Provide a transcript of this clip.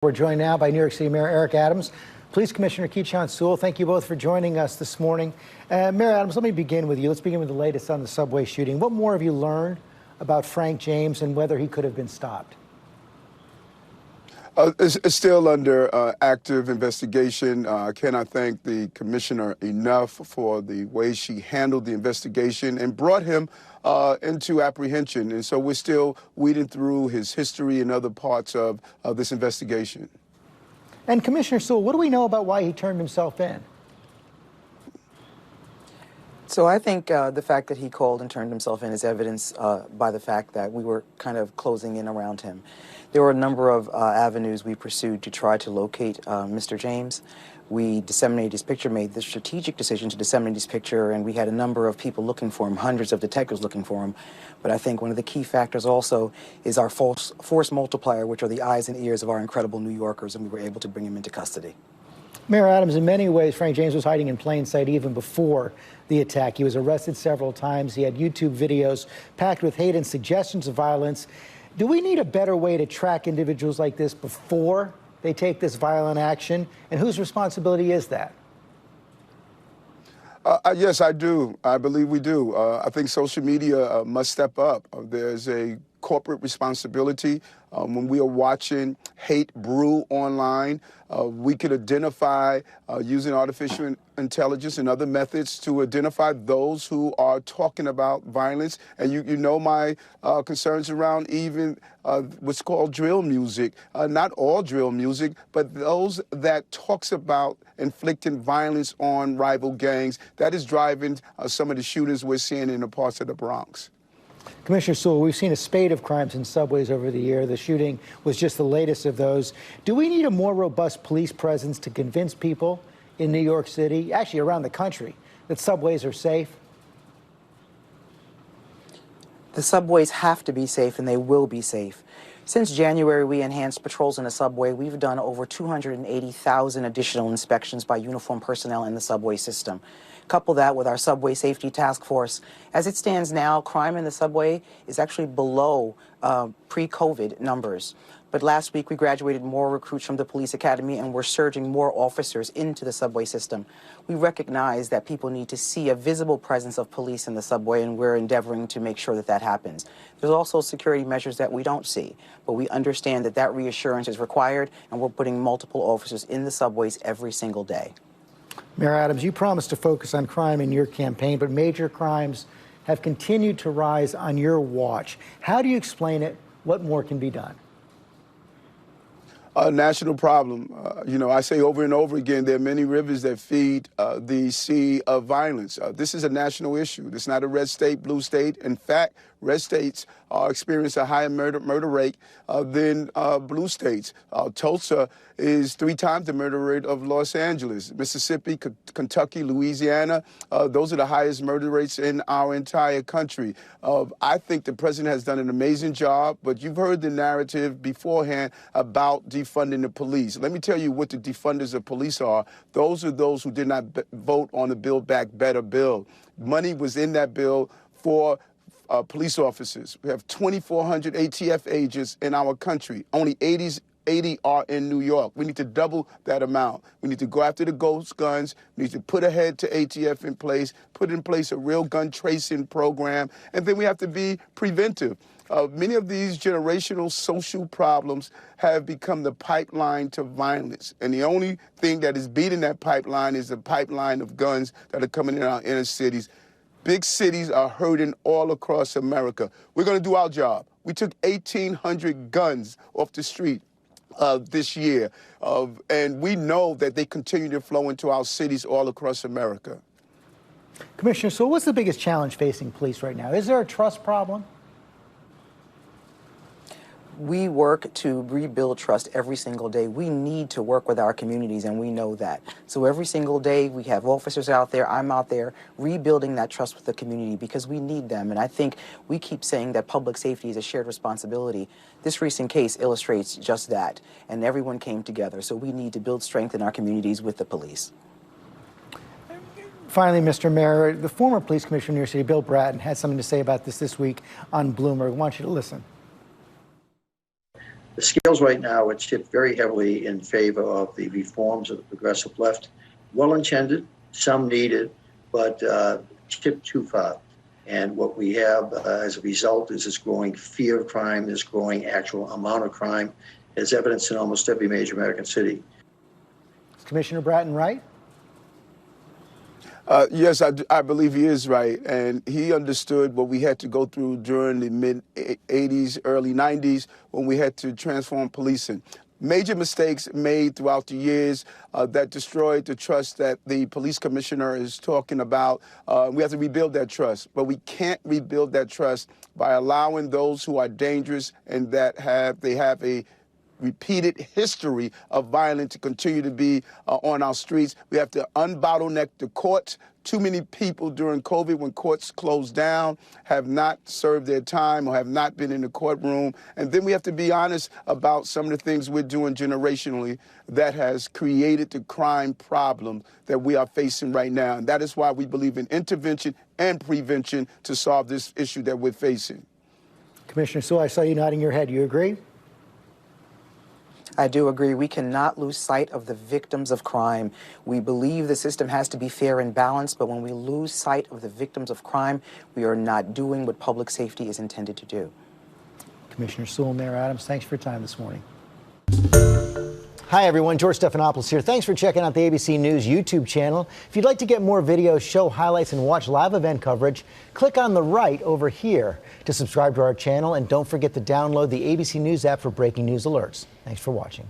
We're joined now by New York City Mayor Eric Adams, Police Commissioner Keechant Sewell. Thank you both for joining us this morning. Mayor Adams, let me begin with you. Let's begin with the latest on the subway shooting. What more have you learned about Frank James and whether he could have been stopped? It's still under active investigation. I cannot thank the commissioner enough for the way she handled the investigation and brought him into apprehension. And so we're still weeding through his history and other parts of this investigation. And Commissioner Sewell, what do we know about why he turned himself in? So I think the fact that he called and turned himself in is evidence by the fact that we were kind of closing in around him. There were a number of avenues we pursued to try to locate Mr. James. We disseminated his picture, made the strategic decision to disseminate his picture, and we had a number of people looking for him, hundreds of detectives looking for him. But I think one of the key factors also is our force multiplier, which are the eyes and ears of our incredible New Yorkers, and we were able to bring him into custody. Mayor Adams, in many ways, Frank James was hiding in plain sight even before the attack. He was arrested several times. He had YouTube videos packed with hate and suggestions of violence. Do we need a better way to track individuals like this before they take this violent action? And whose responsibility is that? Yes, I do. I believe we do. I think social media must step up. There's a corporate responsibility. When we are watching hate brew online, we could identify using artificial intelligence and other methods to identify those who are talking about violence. And you know my concerns around even what's called drill music. Not all drill music, but those that talks about inflicting violence on rival gangs. That is driving some of the shootings we're seeing in the parts of the Bronx. Commissioner Sewell, we've seen a spate of crimes in subways over the year. The shooting was just the latest of those. Do we need a more robust police presence to convince people in New York City, actually around the country, that subways are safe? The subways have to be safe, and they will be safe. Since January, we enhanced patrols in the subway. We've done over 280,000 additional inspections by uniformed personnel in the subway system. Couple that with our Subway Safety Task Force. As it stands now, crime in the subway is actually below pre-COVID numbers. But last week, we graduated more recruits from the police academy, and we're surging more officers into the subway system. We recognize that people need to see a visible presence of police in the subway, and we're endeavoring to make sure that that happens. There's also security measures that we don't see, but we understand that that reassurance is required, and we're putting multiple officers in the subways every single day. Mayor Adams, you promised to focus on crime in your campaign, but major crimes have continued to rise on your watch. How do you explain it? What more can be done? A national problem. You know, I say over and over again, there are many rivers that feed the sea of violence. This is a national issue. This is not a red state, blue state. In fact, red states experience a higher murder rate than blue states. Tulsa is 3 times the murder rate of Los Angeles. Mississippi, Kentucky, Louisiana, those are the highest murder rates in our entire country. I think the president has done an amazing job, but you've heard the narrative beforehand about defunding the police. Let me tell you what the defunders of police are. Those are those who did not vote on the Build Back Better bill. Money was in that bill for police officers. We have 2,400 ATF agents in our country. Only 80 are in New York. We need to double that amount. We need to go after the ghost guns. We need to put a head to ATF in place, put in place a real gun tracing program, and then we have to be preventive. Many of these generational social problems have become the pipeline to violence. And the only thing that is beating that pipeline is the pipeline of guns that are coming in our inner cities. Big cities are hurting all across America. We're going to do our job. We took 1,800 guns off the street this year, and we know that they continue to flow into our cities all across America. Commissioner, so what's the biggest challenge facing police right now? Is there a trust problem? We work to rebuild trust every single day. We need to work with our communities, and we know that. So every single day, we have officers out there, I'm out there, rebuilding that trust with the community because we need them. And I think we keep saying that public safety is a shared responsibility. This recent case illustrates just that, and everyone came together. So we need to build strength in our communities with the police. Finally, Mr. Mayor, the former police commissioner of New York City, Bill Bratton, had something to say about this week on Bloomberg. I want you to listen. The scales right now are tipped very heavily in favor of the reforms of the progressive left. Well-intended, some needed, but tipped too far. And what we have as a result is this growing fear of crime, this growing actual amount of crime, as evidenced in almost every major American city. Is Commissioner Bratton right? Yes, I believe he is right. And he understood what we had to go through during the mid-'80s, early '90s, when we had to transform policing. Major mistakes made throughout the years that destroyed the trust that the police commissioner is talking about. We have to rebuild that trust, but we can't rebuild that trust by allowing those who are dangerous and that have a repeated history of violence to continue to be on our streets. We have to unbottleneck the courts. Too many people during COVID, when courts closed down, have not served their time or have not been in the courtroom. And then we have to be honest about some of the things we're doing generationally that has created the crime problem that we are facing right now. And that is why we believe in intervention and prevention to solve this issue that we're facing. Commissioner Sewell, I saw you nodding your head. You agree? I do agree. We cannot lose sight of the victims of crime. We believe the system has to be fair and balanced, but when we lose sight of the victims of crime, we are not doing what public safety is intended to do. Commissioner Sewell, Mayor Adams, thanks for your time this morning. Hi, everyone. George Stephanopoulos here. Thanks for checking out the ABC News YouTube channel. If you'd like to get more videos, show highlights, and watch live event coverage, click on the right over here to subscribe to our channel. And don't forget to download the ABC News app for breaking news alerts. Thanks for watching.